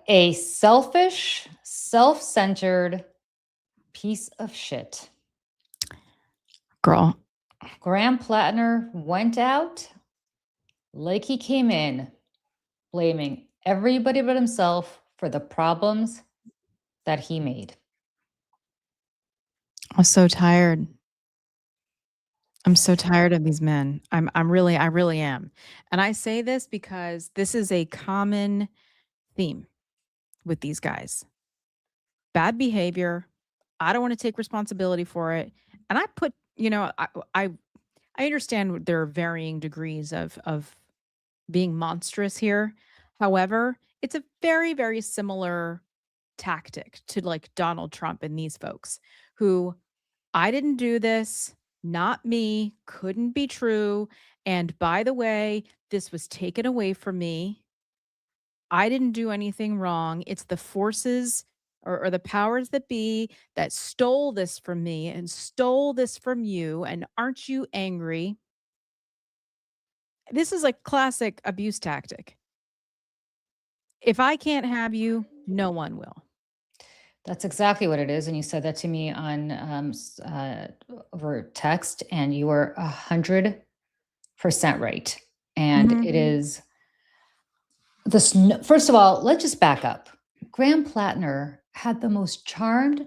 a selfish, self-centered piece of shit. Girl. Graham Platner went out like he came in, blaming everybody but himself for the problems that he made. I'm so tired. I'm so tired of these men. I really am. And I say this because this is a common theme with these guys. Bad behavior. I don't want to take responsibility for it. And I put, I understand there are varying degrees of being monstrous here. However, it's a very, very similar tactic to like Donald Trump and these folks who I didn't do this, not me, couldn't be true. And by the way, this was taken away from me. I didn't do anything wrong. It's the forces or the powers that be that stole this from me and stole this from you. And aren't you angry? This is a classic abuse tactic. If I can't have you, no one will. That's exactly what it is. And you said that to me on over text, and you were 100% right. And it is this. First of all, let's just back up. Graham Platner had the most charmed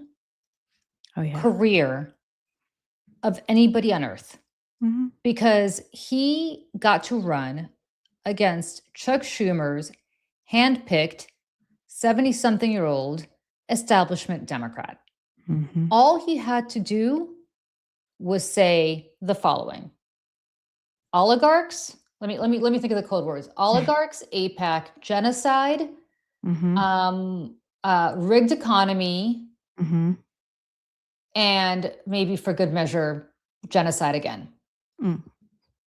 career of anybody on earth because he got to run against Chuck Schumer's handpicked 70-something-year-old establishment Democrat. All he had to do was say the following: oligarchs. Let me think of the code words: oligarchs, AIPAC, genocide, rigged economy, and maybe for good measure, genocide again.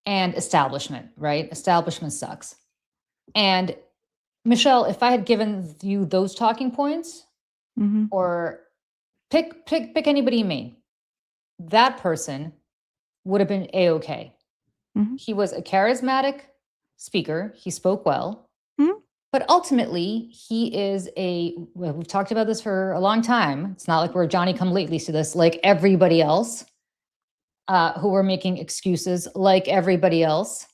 And establishment, right? Establishment sucks. And Michelle, if I had given you those talking points, or pick anybody in Maine, that person would have been A-okay. He was a charismatic speaker. He spoke well. But ultimately, he is we've talked about this for a long time. It's not like we're Johnny-come-latelys to this, like everybody else, who were making excuses like everybody else.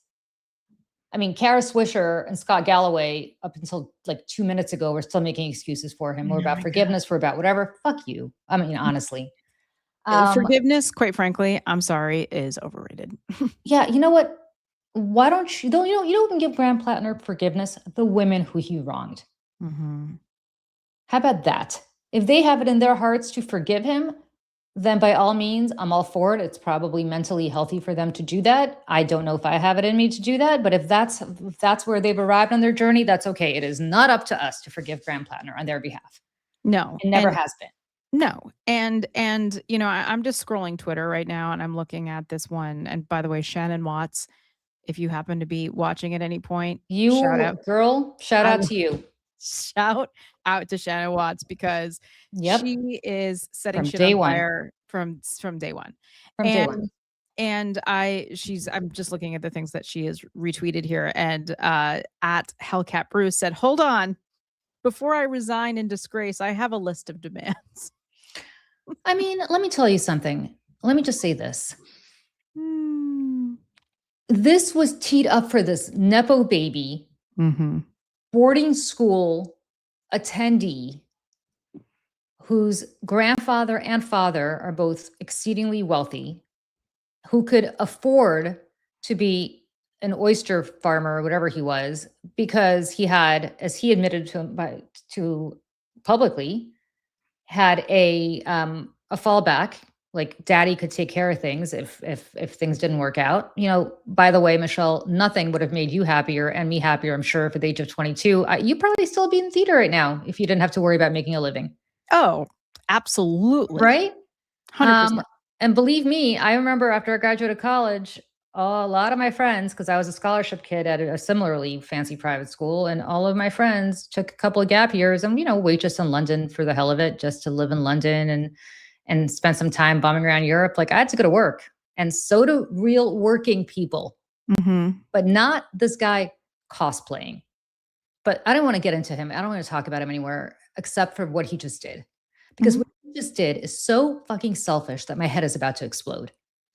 I mean, Kara Swisher and Scott Galloway, up until like 2 minutes ago, were still making excuses for him. We're about forgiveness. We're about whatever. Fuck you. I mean, honestly. Forgiveness, quite frankly, I'm sorry, is overrated. Yeah, you know what? Why don't you don't give Graham Platner forgiveness? The women who he wronged. How about that? If they have it in their hearts to forgive him, then by all means, I'm all for it. It's probably mentally healthy for them to do that. I don't know if I have it in me to do that, but if that's where they've arrived on their journey, that's okay. It is not up to us to forgive Graham Platner on their behalf. No. It never has been. No. And I'm just scrolling Twitter right now and I'm looking at this one. And by the way, Shannon Watts, if you happen to be watching at any point, shout out to you. Shout out to Shannon Watts because she is setting from shit on fire from day one. And I'm just looking at the things that she has retweeted here. And at Hellcat Bruce said, "Hold on. Before I resign in disgrace, I have a list of demands." I mean, let me tell you something. Let me just say this. This was teed up for this Nepo baby, boarding school attendee whose grandfather and father are both exceedingly wealthy, who could afford to be an oyster farmer or whatever he was, because he had, as he admitted to publicly, had a fallback. Like daddy could take care of things if things didn't work out. By the way, Michelle, nothing would have made you happier and me happier, I'm sure, at the age of 22. You'd probably still be in theater right now if you didn't have to worry about making a living. Oh, absolutely. Right? 100%. And believe me, I remember after I graduated college, a lot of my friends, because I was a scholarship kid at a similarly fancy private school, and all of my friends took a couple of gap years and, waitress in London for the hell of it, just to live in London and spend some time bumming around Europe. Like, I had to go to work. And so do real working people. But not this guy cosplaying. but I don't want to get into him. I don't want to talk about him anywhere except for what he just did. Because what he just did is so fucking selfish that my head is about to explode.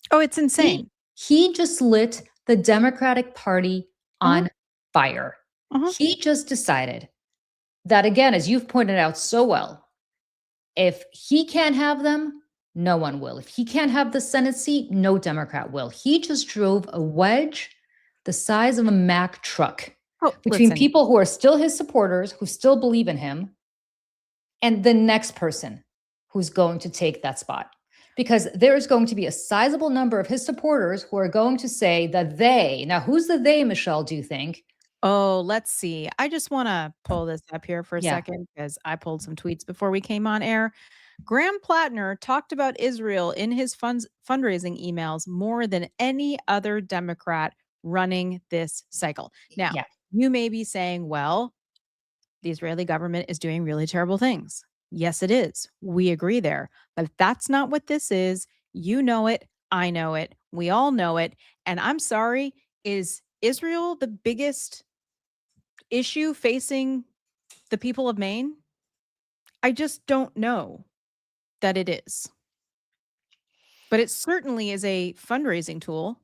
Oh, it's insane. He just lit the Democratic Party on fire. He just decided that, again, as you've pointed out so well, if he can't have them, no one will. If he can't have the Senate seat, no Democrat will. He just drove a wedge the size of a Mack truck between people who are still his supporters, who still believe in him, and the next person who's going to take that spot. Because there is going to be a sizable number of his supporters who are going to say that now who's the they, Michelle, do you think? Oh, let's see. I just want to pull this up here for a second because I pulled some tweets before we came on air. Graham Platner talked about Israel in his fundraising emails more than any other Democrat running this cycle. Now, you may be saying, well, the Israeli government is doing really terrible things. Yes, it is. We agree there. But that's not what this is. You know it. I know it. We all know it. And I'm sorry, is Israel the biggest issue facing the people of Maine? I just don't know that it is. But it certainly is a fundraising tool.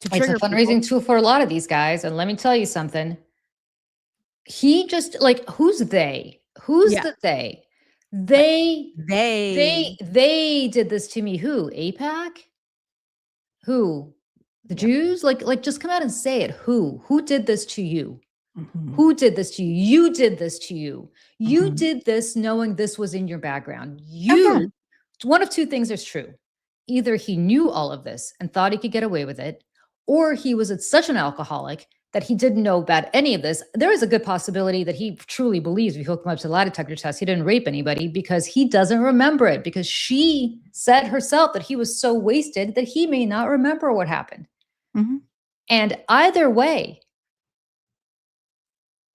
It's a fundraising tool for a lot of these guys. And let me tell you something. He just, like, who's they? Who's the they? They did this to me. Who? AIPAC? Who? The Jews? Like, just come out and say it. Who did this to you? Who did this to you? You did this to you. You did this knowing this was in your background. One of two things is true. Either he knew all of this and thought he could get away with it, or he was such an alcoholic that he didn't know about any of this. There is a good possibility that he truly believes, if you hook him up to the lie detector test, he didn't rape anybody because he doesn't remember it, because she said herself that he was so wasted that he may not remember what happened. And either way,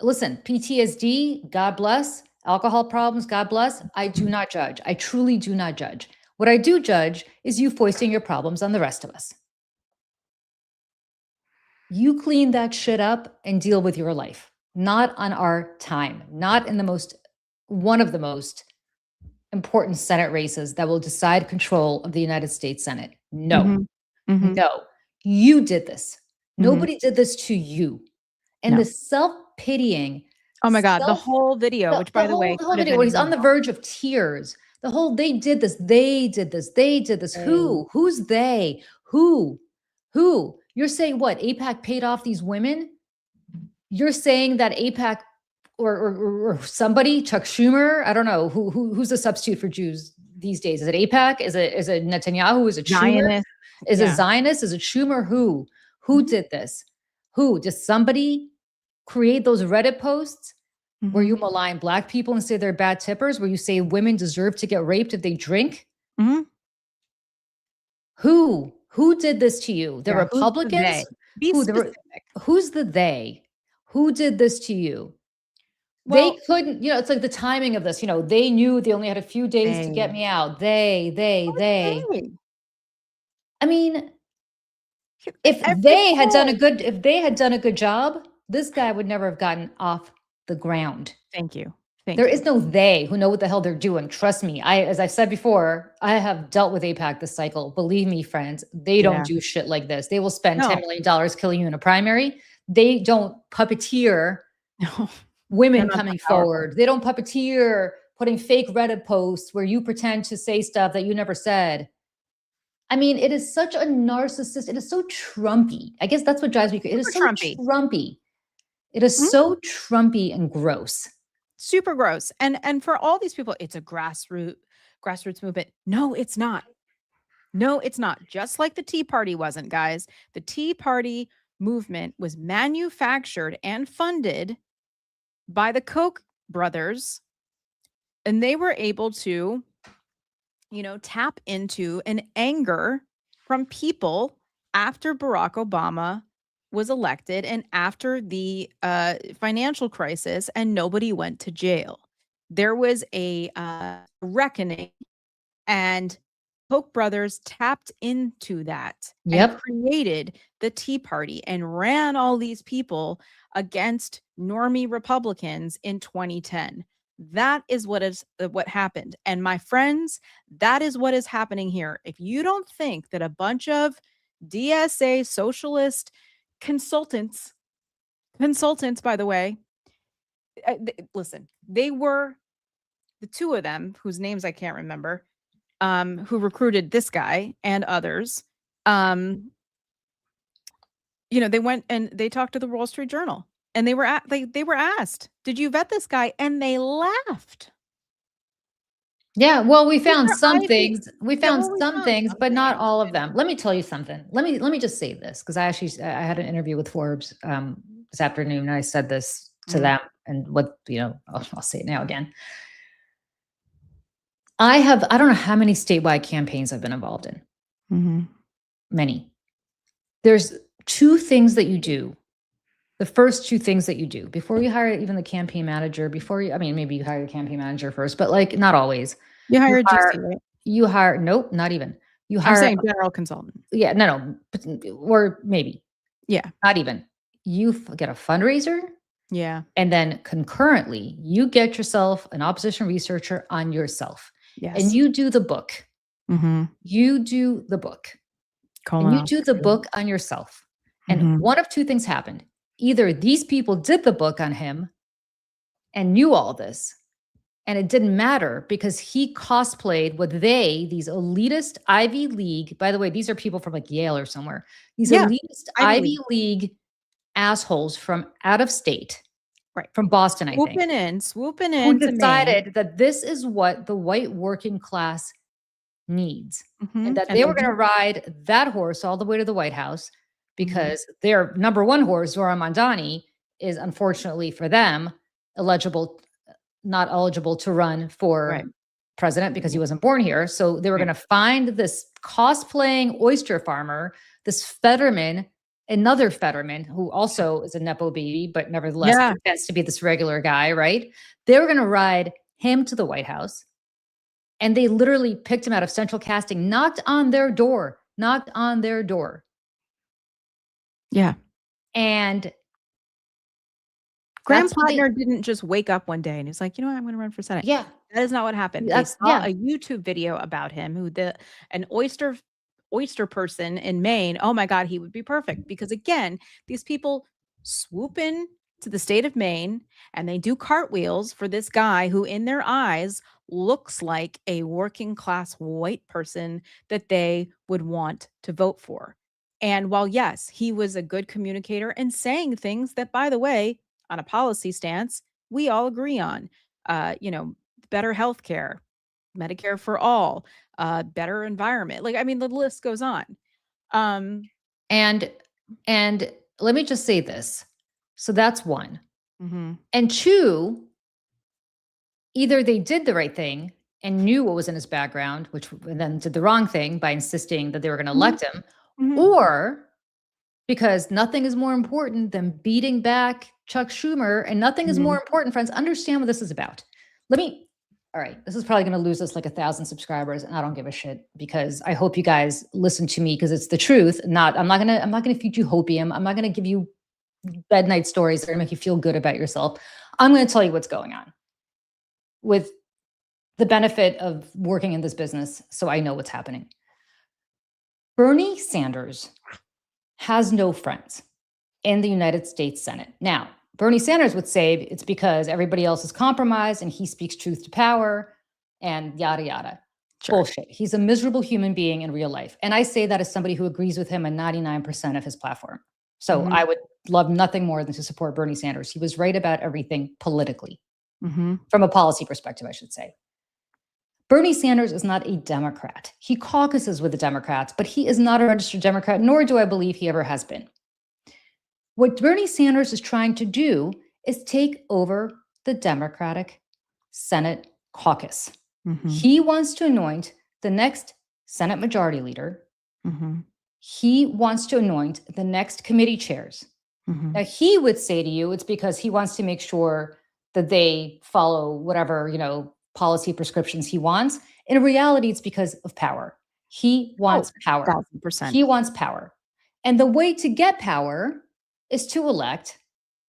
listen, PTSD, God bless. Alcohol problems, God bless. I do not judge. I truly do not judge. What I do judge is you foisting your problems on the rest of us. You clean that shit up and deal with your life, not on our time, not in one of the most important Senate races that will decide control of the United States Senate. No, no, you did this. Nobody did this to you. And the self-pitying. Oh my God, the whole video, which by the way, the whole video where he's on the verge of tears. The whole, they did this, they did this, they did this. Who? Who's they? Who? You're saying what? AIPAC paid off these women? You're saying that AIPAC or somebody, Chuck Schumer, I don't know, who's the substitute for Jews these days? Is it AIPAC? Is it Netanyahu? Is it Schumer? Is it Zionist? Is it Schumer? Who did this? Who? Did somebody create those Reddit posts where you malign Black people and say they're bad tippers, where you say women deserve to get raped if they drink? Who did this to you? The Republicans? Who's the they? Who did this to you? Well, they couldn't, it's like the timing of this, they knew they only had a few days to get me out. They. I mean, if they had done a good job, this guy would never have gotten off the ground. Thank you. There is no they who know what the hell they're doing. Trust me. As I've said before, I have dealt with AIPAC this cycle. Believe me, friends, they don't do shit like this. They will spend $10 million killing you in a primary. They don't puppeteer women coming forward. They don't puppeteer putting fake Reddit posts where you pretend to say stuff that you never said. I mean, it is such a narcissist. It is so Trumpy. I guess that's what drives me crazy. It is so Trumpy. It is so Trumpy and gross. Super gross. And for all these people, it's a grassroots movement. No, it's not. No, it's not. Just like the Tea Party wasn't, guys. The Tea Party movement was manufactured and funded by the Koch brothers, and they were able to, tap into an anger from people after Barack Obama was elected and after the financial crisis, and nobody went to jail. There was a reckoning, and Koch brothers tapped into that and Yep. created the Tea Party and ran all these people against normie Republicans in 2010. That is what happened. And my friends, that is what is happening here. If you don't think that a bunch of DSA socialist consultants, by the way, listen, they were the two of them whose names I can't remember, who recruited this guy and others. They went and they talked to the Wall Street Journal, and they were asked, "Did you vet this guy?" And they laughed. Yeah, well, we found These are some IP things. We Yeah, found well, we some found things, but not something. all of them. Let me tell you something. Let me just say this, because I had an interview with Forbes this afternoon, and I said this to them, and I'll say it now again. I don't know how many statewide campaigns I've been involved in. Many. There's two things that you do. The first two things that you do before you hire even the campaign manager, maybe you hire the campaign manager first, but like not always. You hire a GC, right? You hire, nope, not even. You hire, I'm saying general consultant. Yeah, no, or maybe. Yeah. Not even. You get a fundraiser. Yeah. And then concurrently, you get yourself an opposition researcher on yourself. Yes. And you do the book. You do the book. And you do the book on yourself. And one of two things happened. Either these people did the book on him and knew all this, and it didn't matter because he cosplayed what these elitist Ivy League, by the way, these are people from like Yale or somewhere, these elitist Ivy League assholes from out of state, right? From Boston, I think. Swooping in. Who decided that this is what the white working class needs. And that they were going to ride that horse all the way to the White House because their number one horse, Zohran Mamdani, is unfortunately for them not eligible to run for president because he wasn't born here. So they were going to find this cosplaying oyster farmer, this Fetterman, another Fetterman, who also is a Nepo baby, but nevertheless pretends to be this regular guy, right? They were going to ride him to the White House. And they literally picked him out of central casting, knocked on their door. Yeah. And Graham Platner didn't just wake up one day and he's like, you know what, I'm going to run for Senate. Yeah. That is not what happened. They saw a YouTube video about him, an oyster person in Maine. Oh my God, he would be perfect. Because again, these people swoop in to the state of Maine and they do cartwheels for this guy who in their eyes looks like a working class white person that they would want to vote for. And while, yes, he was a good communicator and saying things that, by the way, on a policy stance, we all agree on, better healthcare, Medicare for all, better environment. Like, I mean, the list goes on. And let me just say this. So that's one. And two, either they did the right thing and knew what was in his background, and then did the wrong thing by insisting that they were going to elect him, or because nothing is more important than beating back Chuck Schumer, and nothing is more important, friends. Understand what this is about. All right, this is probably going to lose us like 1,000 subscribers, and I don't give a shit because I hope you guys listen to me because it's the truth. I'm not gonna feed you hopium. I'm not gonna give you bed night stories that are gonna make you feel good about yourself. I'm gonna tell you what's going on with the benefit of working in this business, so I know what's happening. Bernie Sanders has no friends in the United States Senate. Now, Bernie Sanders would say it's because everybody else is compromised and he speaks truth to power and yada, yada. Sure. Bullshit. He's a miserable human being in real life. And I say that as somebody who agrees with him on 99% of his platform. So I would love nothing more than to support Bernie Sanders. He was right about everything politically, from a policy perspective, I should say. Bernie Sanders is not a Democrat. He caucuses with the Democrats, but he is not a registered Democrat, nor do I believe he ever has been. What Bernie Sanders is trying to do is take over the Democratic Senate caucus. He wants to anoint the next Senate Majority Leader. He wants to anoint the next committee chairs. Now, he would say to you, it's because he wants to make sure that they follow whatever, policy prescriptions he wants. In reality, it's because of power. He wants power. 1000%. He wants power. And the way to get power is to elect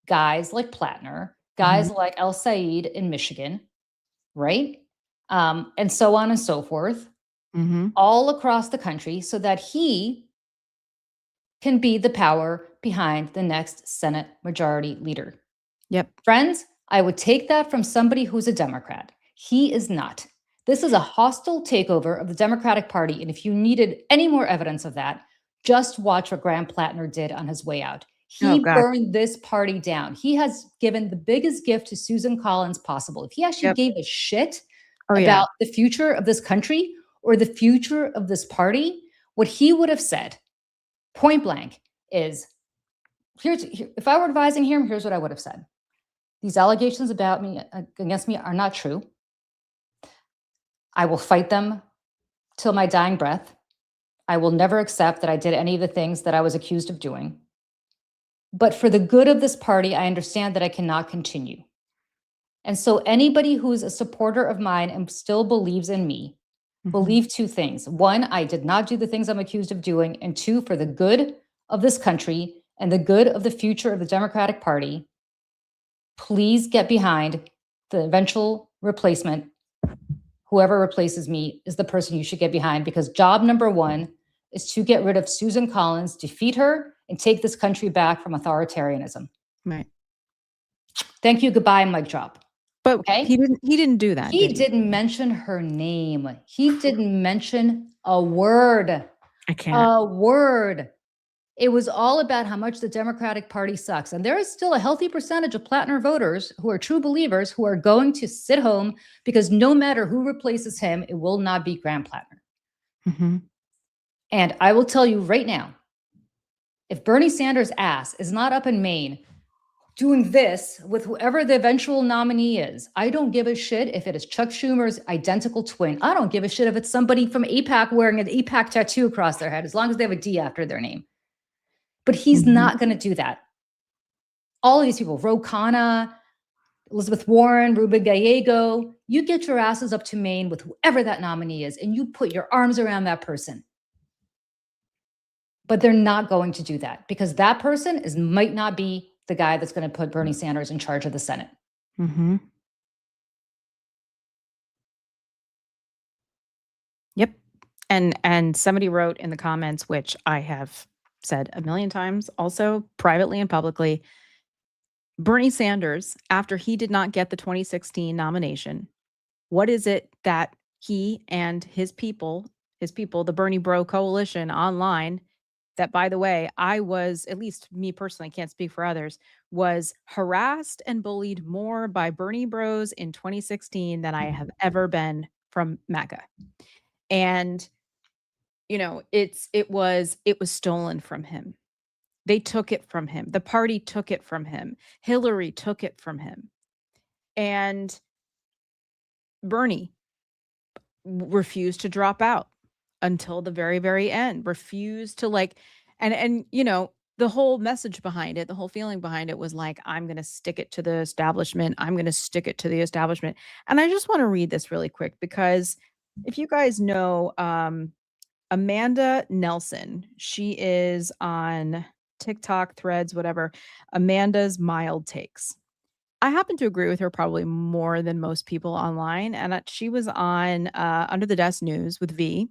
guys like Platner, guys like El Said in Michigan, right? And so on and so forth, all across the country, so that he can be the power behind the next Senate majority leader. Yep. Friends, I would take that from somebody who's a Democrat. He is not. This is a hostile takeover of the Democratic Party. And if you needed any more evidence of that, just watch what Graham Platner did on his way out. He burned this party down. He has given the biggest gift to Susan Collins possible. If he actually gave a shit about the future of this country or the future of this party, what he would have said, point blank, is, if I were advising him, here's what I would have said. These allegations about me, against me, are not true. I will fight them till my dying breath. I will never accept that I did any of the things that I was accused of doing. But for the good of this party, I understand that I cannot continue. And so anybody who's a supporter of mine and still believes in me, believe two things. One, I did not do the things I'm accused of doing. And two, for the good of this country and the good of the future of the Democratic Party, please get behind the eventual replacement. Whoever replaces me is the person you should get behind, because job number one is to get rid of Susan Collins, defeat her, and take this country back from authoritarianism. Right. Thank you. Goodbye, mic drop. But he didn't do that. He didn't mention her name. He didn't mention a word. I can't. A word. It was all about how much the Democratic Party sucks. And there is still a healthy percentage of Platner voters who are true believers who are going to sit home, because no matter who replaces him, it will not be Graham Platner. And I will tell you right now, if Bernie Sanders' ass is not up in Maine doing this with whoever the eventual nominee is, I don't give a shit if it is Chuck Schumer's identical twin. I don't give a shit if it's somebody from AIPAC wearing an AIPAC tattoo across their head, as long as they have a D after their name. But he's not going to do that. All of these people, Ro Khanna, Elizabeth Warren, Ruben Gallego, you get your asses up to Maine with whoever that nominee is, and you put your arms around that person. But they're not going to do that, because that person might not be the guy that's going to put Bernie Sanders in charge of the Senate. Yep. And somebody wrote in the comments, which I have said a million times also privately and publicly, Bernie Sanders, after he did not get the 2016 nomination, what is it that he and his people, the Bernie Bro Coalition online, that, by the way, I was, at least me personally, can't speak for others, was harassed and bullied more by Bernie Bros in 2016 than I have ever been from MAGA. And, you know, it was stolen from him. They took it from him. The party took it from him. Hillary took it from him. And Bernie refused to drop out until the very, very end, refused to and you know, the whole message behind it, the whole feeling behind it was like, I'm going to stick it to the establishment. I'm going to stick it to the establishment. And I just want to read this really quick, because if you guys know Amanda Nelson, she is on TikTok, Threads, whatever, Amanda's Mild Takes. I happen to agree with her probably more than most people online. And she was on Under the Desk News with V.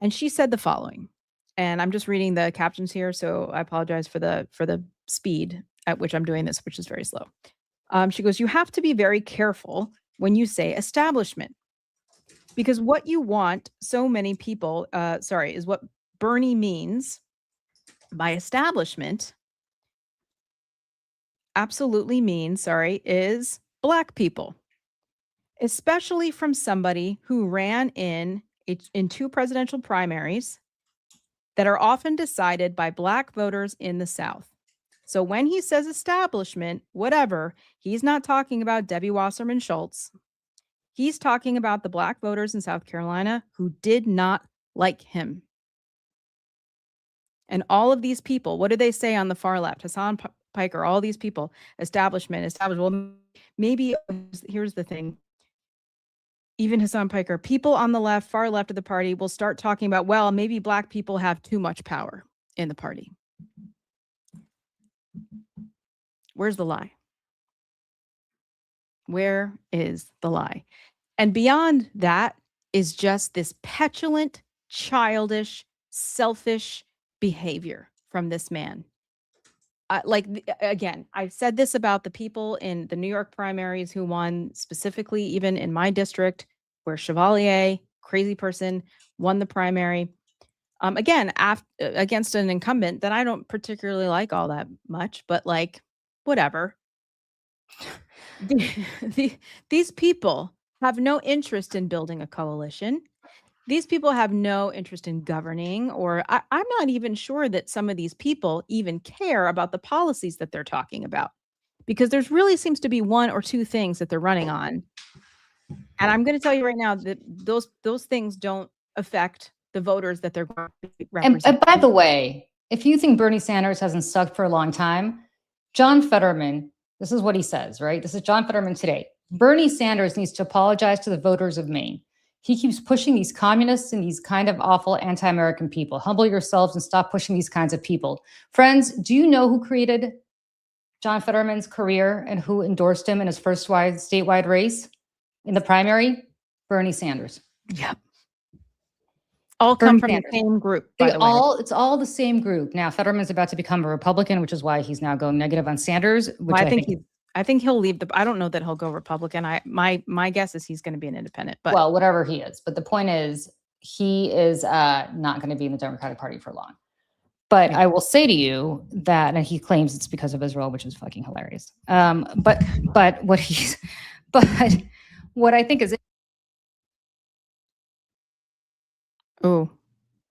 And she said the following, and I'm just reading the captions here, so I apologize for the speed at which I'm doing this, which is very slow. She goes, "You have to be very careful when you say establishment, because what you want so many people, is what Bernie means by establishment absolutely means, is Black people, especially from somebody who ran in 2 presidential primaries that are often decided by Black voters in the South. So when he says establishment, whatever, he's not talking about Debbie Wasserman Schultz. He's talking about the Black voters in South Carolina who did not like him. And all of these people, what do they say on the far left? Hassan Piker, all these people, establishment. Well, maybe here's the thing. even Hassan Piker, people on the left, far left of the party will start talking about, well, maybe Black people have too much power in the party. Where's the lie? Where is the lie? And beyond that is just this petulant, childish, selfish behavior from this man. Again, I've said this about the people in the New York primaries who won, specifically even in my district, where Chevalier, crazy person, won the primary. Again, against an incumbent that I don't particularly like all that much, but like, whatever. These people have no interest in building a coalition. These people have no interest in governing, or I'm not even sure that some of these people even care about the policies that they're talking about, because there's really seems to be one or two things that they're running on. And I'm going to tell you right now that those things don't affect the voters that they're going to represent. And by the way, if you think Bernie Sanders hasn't sucked for a long time, John Fetterman, this is what he says, right? This is John Fetterman today. Bernie Sanders needs to apologize to the voters of Maine. He keeps pushing these communists and these kind of awful anti-American people. Humble yourselves and stop pushing these kinds of people. Friends, do you know who created John Fetterman's career and who endorsed him in his first statewide race in the primary? Bernie Sanders. Yep. All come from the same group, by the way. It's all the same group. Now, Fetterman's about to become a Republican, which is why he's now going negative on Sanders. Which well, I think he'll leave I don't know that he'll go Republican. My guess is he's going to be an independent. But well, whatever he is. But the point is, he is not going to be in the Democratic Party for long. But I will say to you that, and he claims it's because of Israel, which is fucking hilarious. But what I think is. Oh,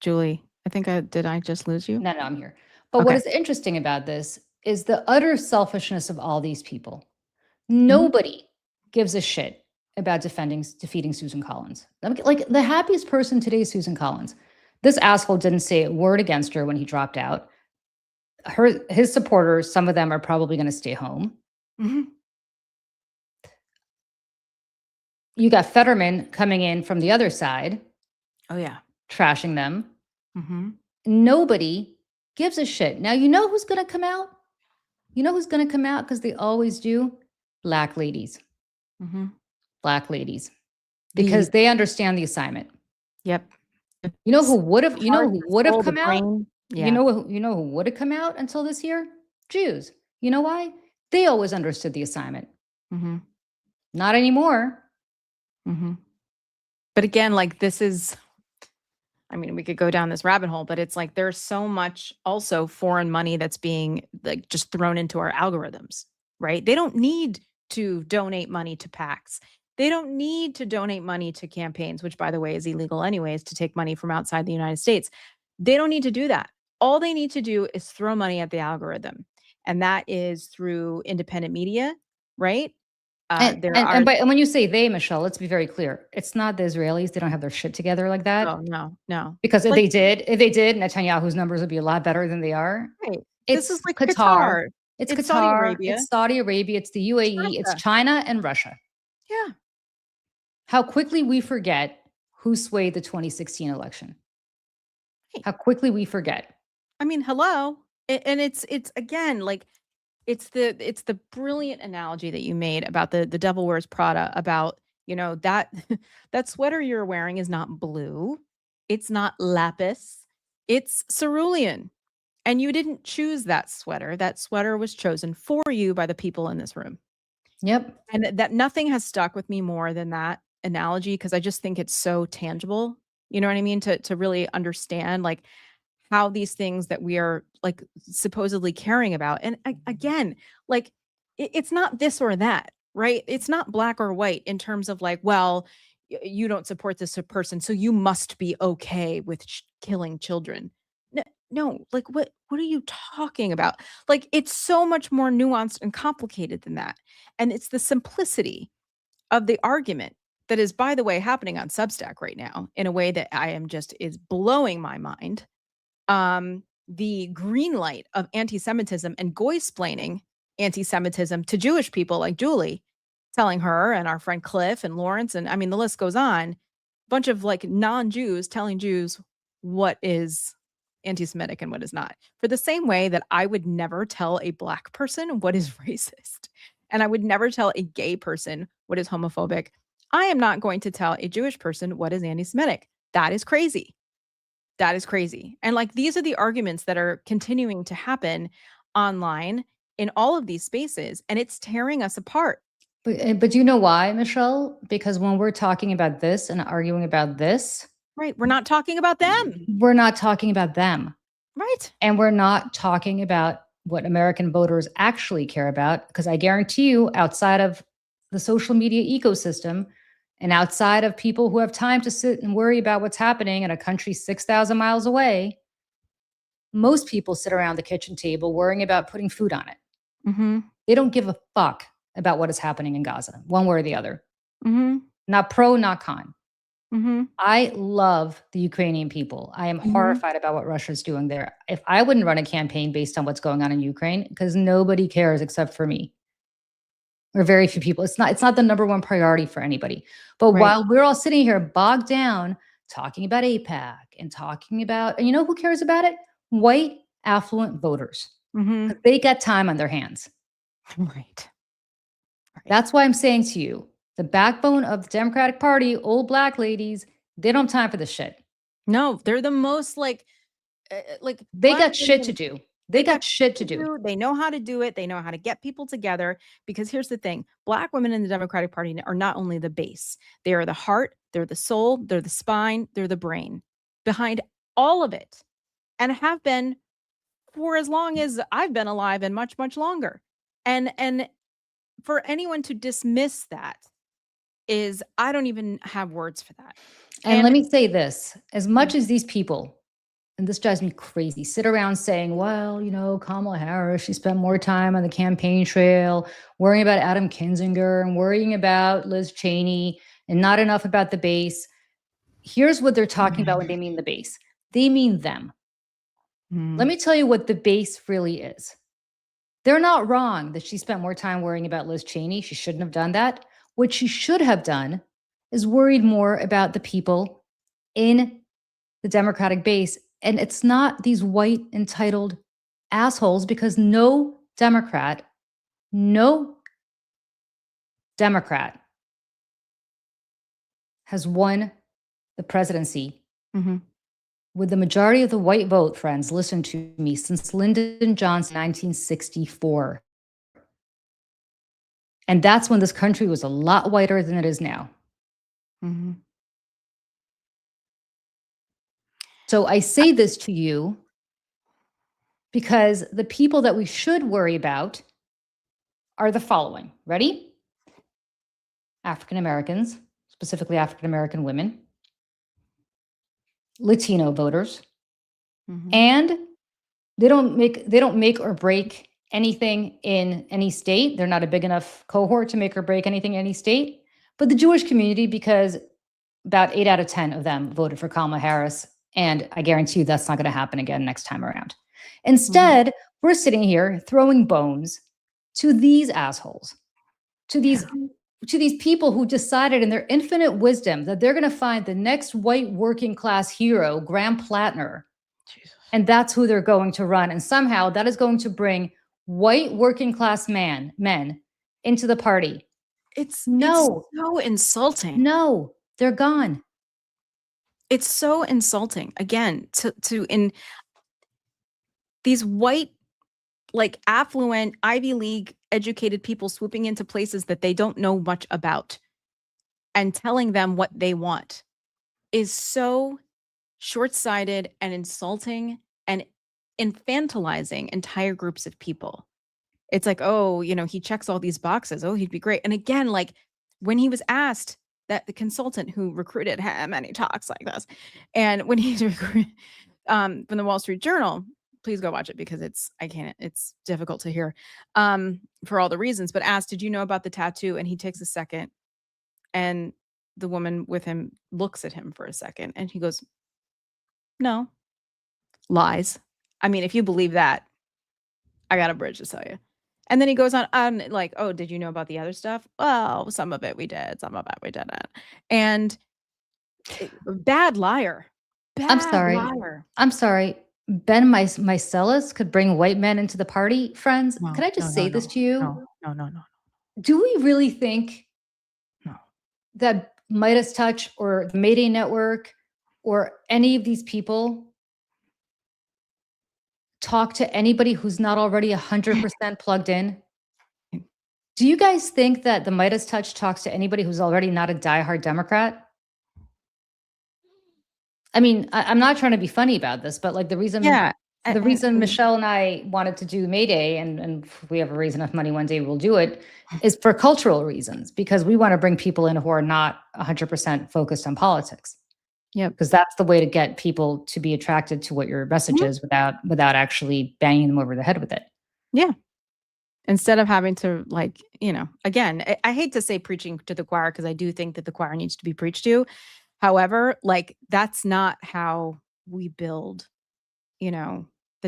Julie, I think did I just lose you? No, I'm here. But what is interesting about this is the utter selfishness of all these people. Nobody gives a shit about defeating Susan Collins. Like the happiest person today is Susan Collins. This asshole didn't say a word against her when he dropped out. His supporters, some of them are probably going to stay home. Mm-hmm. You got Fetterman coming in from the other side. Oh, yeah. Trashing them. Mm-hmm. Nobody gives a shit. Now, you know who's going to come out? You know who's going to come out? Because they always do? Black ladies. Mm-hmm. Black ladies. Because they understand the assignment. Yep. You know who would have come out? Yeah. You know who would have come out until this year? Jews. You know why? They always understood the assignment. Mm-hmm. Not anymore. Mm-hmm. But again, like this is, I mean, we could go down this rabbit hole, but it's like there's so much also foreign money that's being like just thrown into our algorithms, right? They don't need to donate money to PACs. They don't need to donate money to campaigns, which by the way is illegal anyways, to take money from outside the United States. They don't need to do that. All they need to do is throw money at the algorithm. And that is through independent media, right? And when you say they, Michelle, let's be very clear. It's not the Israelis. They don't have their shit together like that. No. Because if they did, Netanyahu's numbers would be a lot better than they are. Right. This is like Qatar. It's Qatar. Saudi Arabia. It's Saudi Arabia. It's the UAE. It's China and Russia. Yeah. How quickly we forget who swayed the 2016 election. How quickly we forget. I mean, hello. And it's again, like, it's the brilliant analogy that you made about the Devil Wears Prada, about, you know, that sweater you're wearing is not blue. It's not lapis. It's cerulean. And you didn't choose that sweater. That sweater was chosen for you by the people in this room. Yep. And that nothing has stuck with me more than that analogy, because I just think it's so tangible. You know what I mean? To really understand like how these things that we are like supposedly caring about. And again, like it's not this or that, right? It's not black or white in terms of like, well, you don't support this person, so you must be okay with killing children. No, like what are you talking about? Like it's so much more nuanced and complicated than that. And it's the simplicity of the argument that is, by the way, happening on Substack right now in a way that is blowing my mind. The green light of anti-Semitism and goy-splaining anti-Semitism to Jewish people like Julie telling her and our friend Cliff and Lawrence, and I mean, the list goes on. Bunch of like non-Jews telling Jews what is anti-Semitic and what is not. For the same way that I would never tell a Black person what is racist, and I would never tell a gay person what is homophobic, I am not going to tell a Jewish person what is anti-Semitic. That is crazy. That is crazy. And like these are the arguments that are continuing to happen online in all of these spaces, and it's tearing us apart. But you know why, Michelle? Because when we're talking about this and arguing about this, right, we're not talking about them. We're not talking about them. Right. And we're not talking about what American voters actually care about, because I guarantee you, outside of the social media ecosystem and outside of people who have time to sit and worry about what's happening in a country 6,000 miles away, most people sit around the kitchen table worrying about putting food on it. Mm-hmm. They don't give a fuck about what is happening in Gaza, one way or the other. Mm-hmm. Not pro, not con. Mm-hmm. I love the Ukrainian people. I am horrified about what Russia's doing there. If I wouldn't run a campaign based on what's going on in Ukraine, because nobody cares except for me, or very few people. It's not the number one priority for anybody. But while we're all sitting here bogged down talking about AIPAC and talking about, and you know who cares about it? White affluent voters. They got time on their hands. Right. That's why I'm saying to you, the backbone of the Democratic Party, old Black ladies, they don't have time for this shit. No, they're the most like they got shit to do. They got shit to do. They know how to do it. They know how to get people together. Because here's the thing, Black women in the Democratic Party are not only the base, they are the heart, they're the soul, they're the spine, they're the brain behind all of it, and have been for as long as I've been alive and much, much longer. And for anyone to dismiss that is, I don't even have words for that. And let me say this, as much as these people, and this drives me crazy, sit around saying, well, you know, Kamala Harris, she spent more time on the campaign trail, worrying about Adam Kinzinger and worrying about Liz Cheney and not enough about the base. Here's what they're talking about when they mean the base. They mean them. Let me tell you what the base really is. They're not wrong that she spent more time worrying about Liz Cheney. She shouldn't have done that. What she should have done is worried more about the people in the Democratic base. And it's not these white entitled assholes, because no Democrat has won the presidency with the majority of the white vote, friends, listen to me, since Lyndon Johnson 1964. And that's when this country was a lot whiter than it is now. So I say this to you because the people that we should worry about are the following. Ready? African Americans, specifically African American women, Latino voters, and they don't make or break anything in any state. They're not a big enough cohort to make or break anything in any state. But the Jewish community, because about 8 out of 10 of them voted for Kamala Harris, and I guarantee you that's not going to happen again next time around. Instead, we're sitting here throwing bones to these assholes, to these people who decided in their infinite wisdom that they're going to find the next white working class hero, Graham Platner. Jesus. And that's who they're going to run. And somehow that is going to bring white working class men into the party. It's so insulting. No, they're gone. It's so insulting. Again, to in these white, like affluent Ivy League educated people swooping into places that they don't know much about and telling them what they want is so short-sighted and insulting and infantilizing entire groups of people. It's like, oh, you know, he checks all these boxes. Oh, he'd be great. And again, like when he was asked, that the consultant who recruited him, and he talks like this, and when he's recruited from the Wall Street Journal, please go watch it because it's difficult to hear for all the reasons, but asked, did you know about the tattoo? And he takes a second, and the woman with him looks at him for a second, and he goes, no. Lies. I mean, if you believe that, I got a bridge to tell you. And then he goes on like, oh, did you know about the other stuff? Well, some of it we did, some of it we didn't. And bad liar. I'm Bad sorry. liar. I'm sorry. Ben Mycelis could bring white men into the party. Friends, No, could I just no, say no, this to you? no. Do we really think No. that Midas Touch or the Mayday Network or any of these people talk to anybody who's not already 100% plugged in? Do you guys think that the Midas Touch talks to anybody who's already not a diehard Democrat? I mean, I'm not trying to be funny about this, but like the reason Michelle and I wanted to do Mayday, and if we have a raise enough money one day, we'll do it, is for cultural reasons, because we want to bring people in who are not 100% focused on politics. Yep. Because that's the way to get people to be attracted to what your message is without actually banging them over the head with it. Yeah. Instead of having to, like, again, I hate to say preaching to the choir, because I do think that the choir needs to be preached to. However, like, that's not how we build, the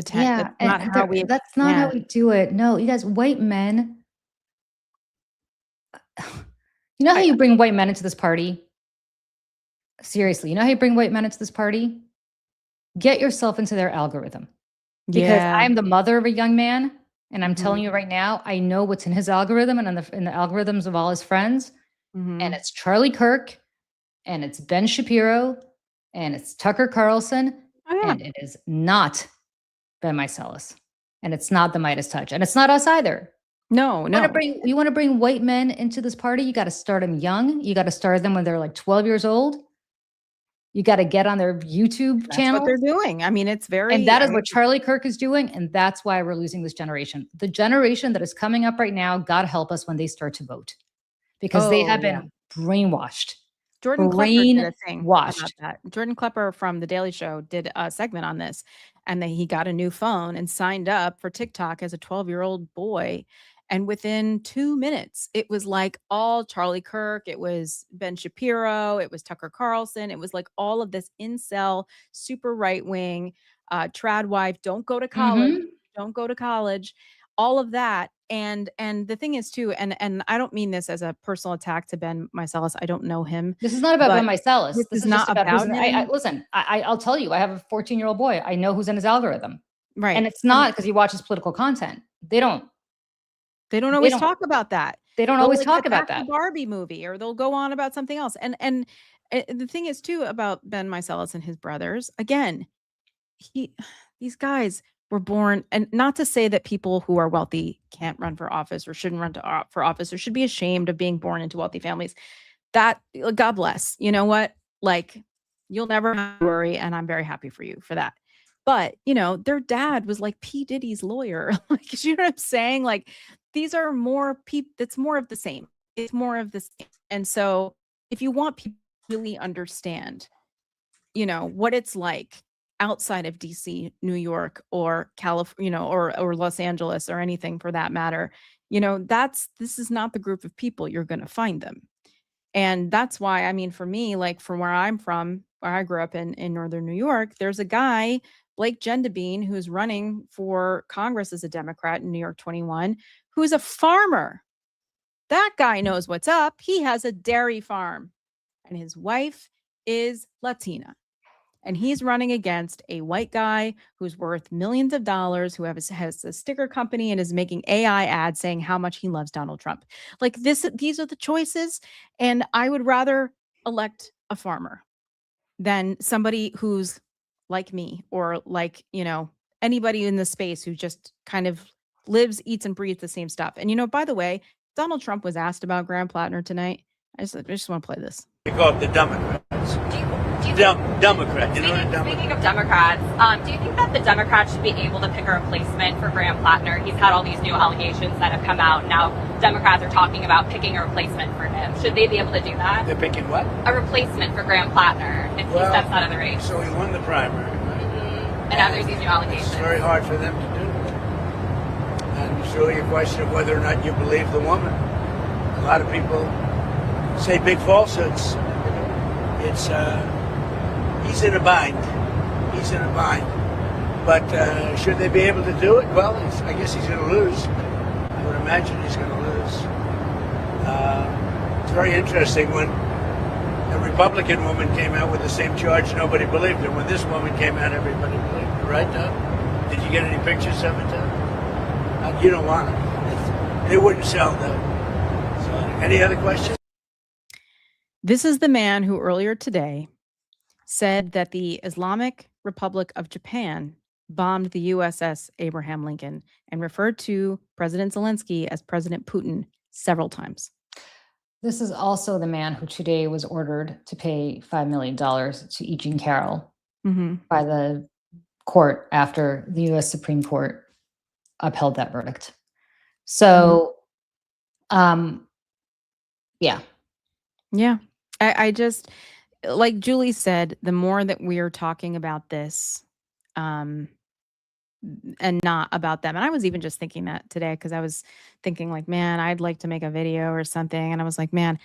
tent. Yeah, That's not how we that's not how we do it. No, you guys, white men. You know how you bring white men into this party? Seriously, you know how you bring white men into this party? Get yourself into their algorithm. Because I'm the mother of a young man, and I'm telling you right now, I know what's in his algorithm and in the algorithms of all his friends. And it's Charlie Kirk, and it's Ben Shapiro, and it's Tucker Carlson, and it is not Ben Mycelis, and it's not the Midas Touch, and it's not us either. No. You want to bring white men into this party? You got to start them young. You got to start them when they're like 12 years old. You got to get on their YouTube channel. That's what they're doing. I mean, it's very... And that is what Charlie Kirk is doing, and that's why we're losing this generation. The generation that is coming up right now, God help us when they start to vote. Because they have been brainwashed. Jordan Klepper did a thing about that. Jordan Klepper from The Daily Show did a segment on this, and then he got a new phone and signed up for TikTok as a 12-year-old boy. And within 2 minutes, it was like all Charlie Kirk, it was Ben Shapiro, it was Tucker Carlson, it was like all of this incel, super right-wing, trad wife, don't go to college, all of that. And the thing is too, and I don't mean this as a personal attack to Ben Mycelis. I don't know him. This is not about Ben Mycelis. This is not about him. Listen, I'll tell you, I have a 14-year-old boy. I know who's in his algorithm. Right. And it's not because he watches political content. They don't always talk about that. They don't always talk about that. The Barbie movie, or they'll go on about something else. And the thing is too about Ben Mycelis and his brothers, again, these guys were born, and not to say that people who are wealthy can't run for office or shouldn't run for office or should be ashamed of being born into wealthy families. That, God bless. You know what? Like, you'll never have to worry, and I'm very happy for you for that. But, their dad was like P. Diddy's lawyer. Like, you know what I'm saying? Like, these are more people. It's more of the same. It's more of the same. And so if you want people to really understand, what it's like outside of DC, New York, or California, or Los Angeles, or anything for that matter, this is not the group of people you're going to find them. And that's why, I mean, for me, like, from where I'm from, where I grew up in Northern New York, there's a guy, Blake Gendabine, who's running for Congress as a Democrat in New York 21, who's a farmer. That guy knows what's up. He has a dairy farm, and his wife is Latina. And he's running against a white guy who's worth millions of dollars, who has a sticker company and is making AI ads saying how much he loves Donald Trump. Like, these are the choices. And I would rather elect a farmer than somebody who's like me, or like, anybody in the space who just kind of lives, eats, and breathes the same stuff. And, by the way, Donald Trump was asked about Graham Platner tonight. I just want to play this. They call it the Democrats. Democrats. Speaking of Democrats, do you think that the Democrats should be able to pick a replacement for Graham Platner? He's had all these new allegations that have come out. Now Democrats are talking about picking a replacement for him. Should they be able to do that? They're picking what? A replacement for Graham Platner if he steps out of the race. So he won the primary. And now there's these new allegations. It's very hard for them to do. And it's really a question of whether or not you believe the woman. A lot of people say big falsehoods. It's he's in a bind. But should they be able to do it? Well, I guess he's going to lose. I would imagine he's going to lose. It's very interesting when a Republican woman came out with the same charge, nobody believed her. When this woman came out, everybody believed her, right, Doug? Did you get any pictures of it, Doug? You don't want it. They wouldn't sell, though. So, any other questions? This is the man who earlier today said that the Islamic Republic of Japan bombed the USS Abraham Lincoln and referred to President Zelensky as President Putin several times. This is also the man who today was ordered to pay $5 million to E. Jean Carroll by the court after the U.S. Supreme Court upheld that verdict. So, yeah. Yeah. I just, like Julie said, the more that we are talking about this, and not about them. And I was even just thinking that today because I was thinking like, man, I'd like to make a video or something. And I was like, man,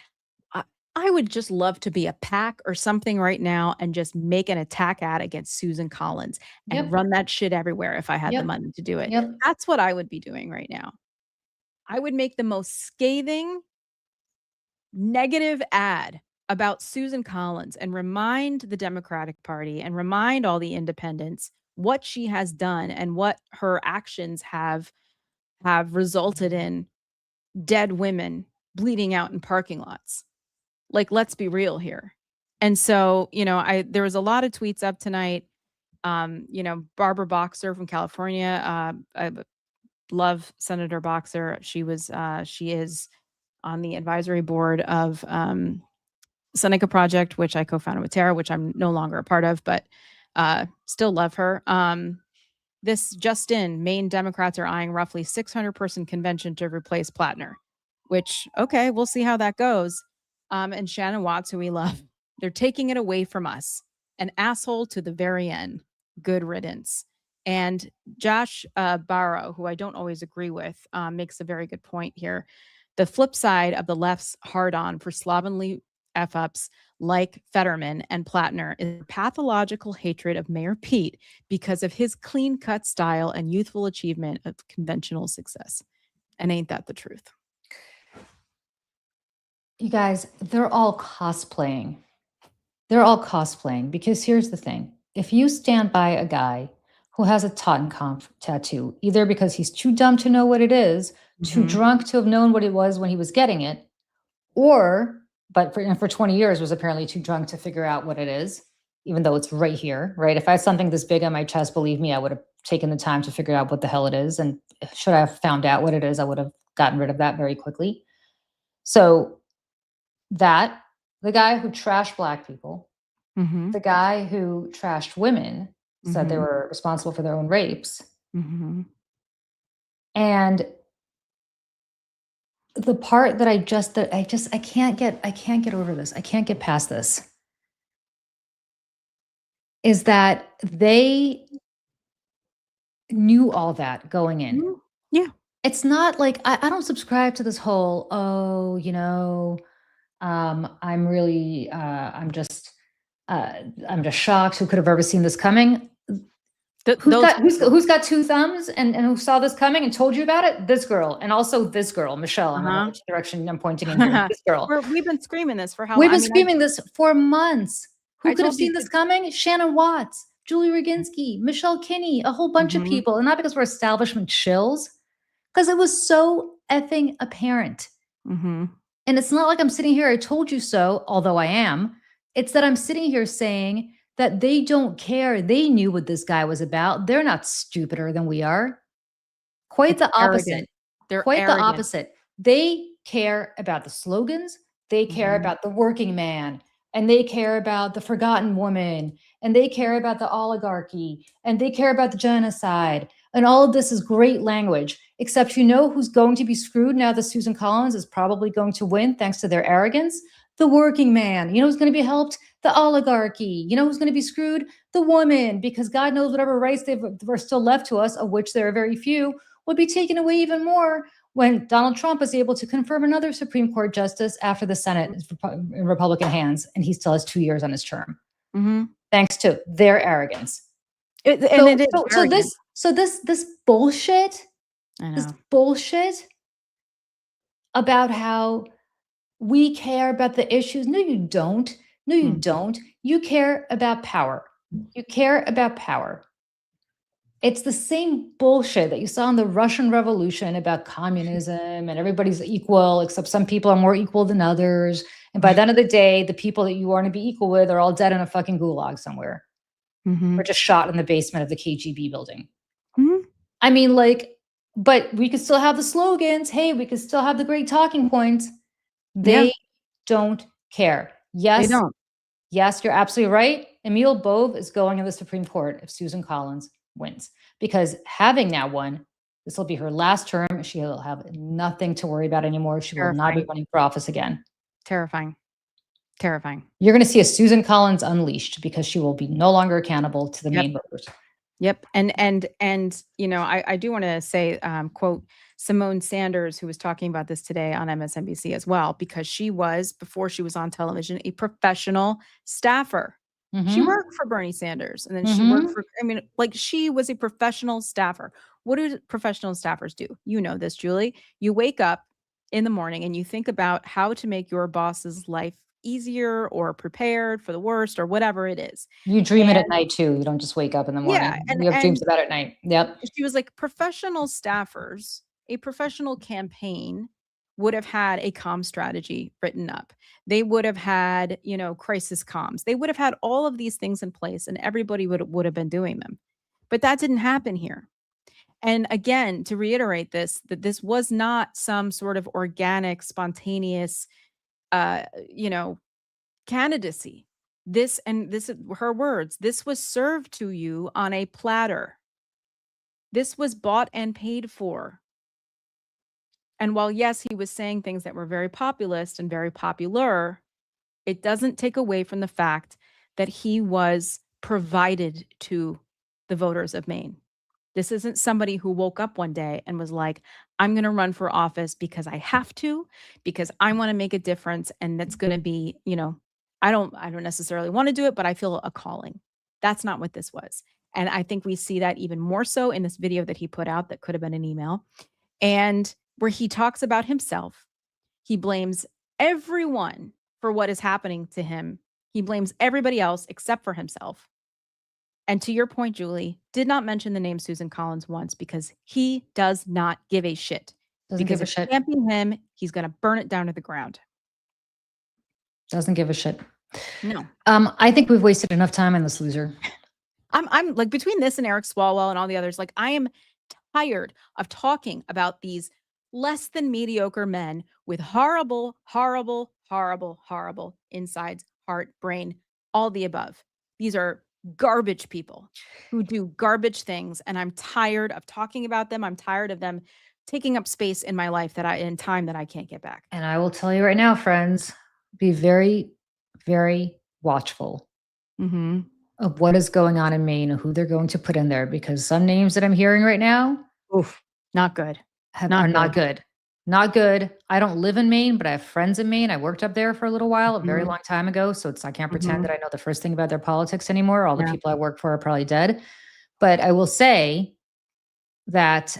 I would just love to be a PAC or something right now and just make an attack ad against Susan Collins and run that shit everywhere if I had the money to do it. That's what I would be doing right now. I would make the most scathing, negative ad about Susan Collins and remind the Democratic Party and remind all the independents what she has done and what her actions have resulted in dead women bleeding out in parking lots. Like, let's be real here. And so, there was a lot of tweets up tonight. Barbara Boxer from California. I love Senator Boxer. she is on the advisory board of Seneca Project, which I co-founded with Tara, which I'm no longer a part of, but still love her. This just in, Maine Democrats are eyeing roughly 600-person convention to replace Platner, which, okay, we'll see how that goes. And Shannon Watts, who we love, they're taking it away from us. An asshole to the very end. Good riddance. And Josh Barrow, who I don't always agree with, makes a very good point here. The flip side of the left's hard-on for slovenly F-ups like Fetterman and Platner is pathological hatred of Mayor Pete because of his clean-cut style and youthful achievement of conventional success. And ain't that the truth? You guys, they're all cosplaying. They're all cosplaying because here's the thing. If you stand by a guy who has a Totenkopf tattoo, either because he's too dumb to know what it is, too drunk to have known what it was when he was getting it, but for 20 years was apparently too drunk to figure out what it is, even though it's right here, right? If I had something this big on my chest, believe me, I would have taken the time to figure out what the hell it is. And should I have found out what it is, I would have gotten rid of that very quickly. So the guy who trashed Black people, the guy who trashed women, said they were responsible for their own rapes. And the part that I can't get over this. I can't get past this. Is that they knew all that going in. Yeah. It's not like I don't subscribe to this whole, I'm just shocked. Who could have ever seen this coming? Who's got two thumbs and who saw this coming and told you about it? This girl, and also this girl, Michelle. I don't know which direction I'm pointing in here. This girl. We've been screaming this for how long? We've been screaming this for months. Who could have seen this coming? Shannon Watts, Julie Roginski, Michelle Kinney, a whole bunch of people. And not because we're establishment shills, because it was so effing apparent. And it's not like I'm sitting here, I told you so, although I am. It's that I'm sitting here saying that they don't care. They knew what this guy was about. They're not stupider than we are. Quite the opposite. They're quite arrogant. The opposite. They care about the slogans. They care about the working man. And they care about the forgotten woman. And they care about the oligarchy. And they care about the genocide. And all of this is great language. Except who's going to be screwed now that Susan Collins is probably going to win thanks to their arrogance? The working man. You know who's going to be helped? The oligarchy. You know who's going to be screwed? The woman, because God knows whatever rights are still left to us, of which there are very few, will be taken away even more when Donald Trump is able to confirm another Supreme Court justice after the Senate is in Republican hands, and he still has 2 years on his term, thanks to their arrogance. So this bullshit, this bullshit about how we care about the issues. No, you don't. No, you don't. You care about power. You care about power. It's the same bullshit that you saw in the Russian Revolution about communism and everybody's equal, except some people are more equal than others. And by the end of the day, the people that you want to be equal with are all dead in a fucking gulag somewhere or just shot in the basement of the KGB building. I mean, like, but we could still have the slogans. Hey, we could still have the great talking points. They don't care. Yes, They don't. yes, you're absolutely right. Emile Bove is going in the Supreme Court if Susan Collins wins, because having now won, this will be her last term. She will have nothing to worry about anymore. She will not be running for office again. Terrifying. Terrifying. You're going to see a Susan Collins unleashed because she will be no longer accountable to the Maine voters. Yep. And you know, I do want to say, quote, Simone Sanders, who was talking about this today on MSNBC as well, because she was, before she was on television, a professional staffer. She worked for Bernie Sanders, and then she worked for, I mean, like, she was a professional staffer. What do professional staffers do? You know this, Julie. You wake up in the morning and you think about how to make your boss's life easier or prepared for the worst or whatever it is. You dream it at night too. You don't just wake up in the morning. Yeah, You have dreams about it at night. Yep. she was like, professional staffers, a professional campaign would have had a comm strategy written up. They would have had, you know, crisis comms. They would have had all of these things in place, and everybody would have been doing them. But that didn't happen here. And again, to reiterate this, that this was not some sort of organic, spontaneous, you know, candidacy. This is her words. This was served to you on a platter. This was bought and paid for. And while, yes, he was saying things that were very populist and very popular, it doesn't take away from the fact that he was provided to the voters of Maine. This isn't somebody who woke up one day and was like, I'm going to run for office because I have to, because I want to make a difference. And that's going to be, you know, I don't necessarily want to do it, but I feel a calling. That's not what this was. And I think we see that even more so in this video that he put out that could have been an email, and where he talks about himself. He blames everyone for what is happening to him. He blames everybody else except for himself. And to your point, Julie, did not mention the name Susan Collins once because he does not give a shit. Doesn't give a shit. Championing him, he's going to burn it down to the ground. Doesn't give a shit. No. I think we've wasted enough time on this loser. I'm like, between this and Eric Swalwell and all the others, like, I am tired of talking about these less than mediocre men with horrible, horrible, horrible, horrible insides, heart, brain, all the above. These are garbage people who do garbage things, and I'm tired of talking about them. I'm tired of them taking up space in my life in time that I can't get back. And I will tell you right now, friends, be very, very watchful of what is going on in Maine and who they're going to put in there, because some names that I'm hearing right now, not good. Are not good. Not good. I don't live in Maine, but I have friends in Maine. I worked up there for a little while, a very long time ago. So I can't pretend that I know the first thing about their politics anymore. All the people I work for are probably dead. But I will say that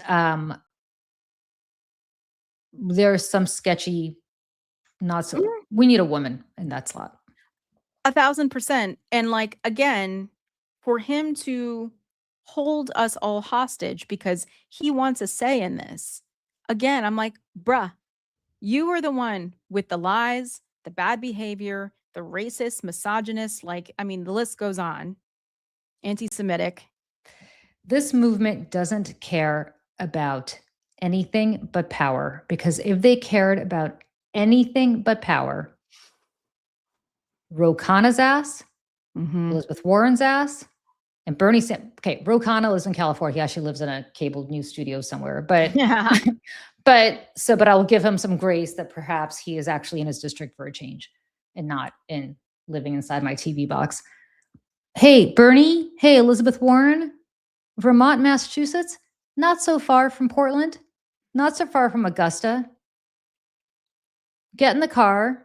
there's some sketchy, we need a woman in that slot. 1,000%. And like, again, for him to hold us all hostage because he wants a say in this. Again, I'm like, bruh, you are the one with the lies, the bad behavior, the racist, misogynist, like, I mean, the list goes on. Anti-Semitic. This movement doesn't care about anything but power, because if they cared about anything but power, Ro Khanna's ass, Elizabeth Warren's ass, and Bernie Sanders. Okay, Ro Khanna lives in California. He actually lives in a cable news studio somewhere. But but I will give him some grace that perhaps he is actually in his district for a change and not in living inside my TV box. Hey, Bernie. Hey, Elizabeth Warren. Vermont, Massachusetts, not so far from Portland, not so far from Augusta. Get in the car.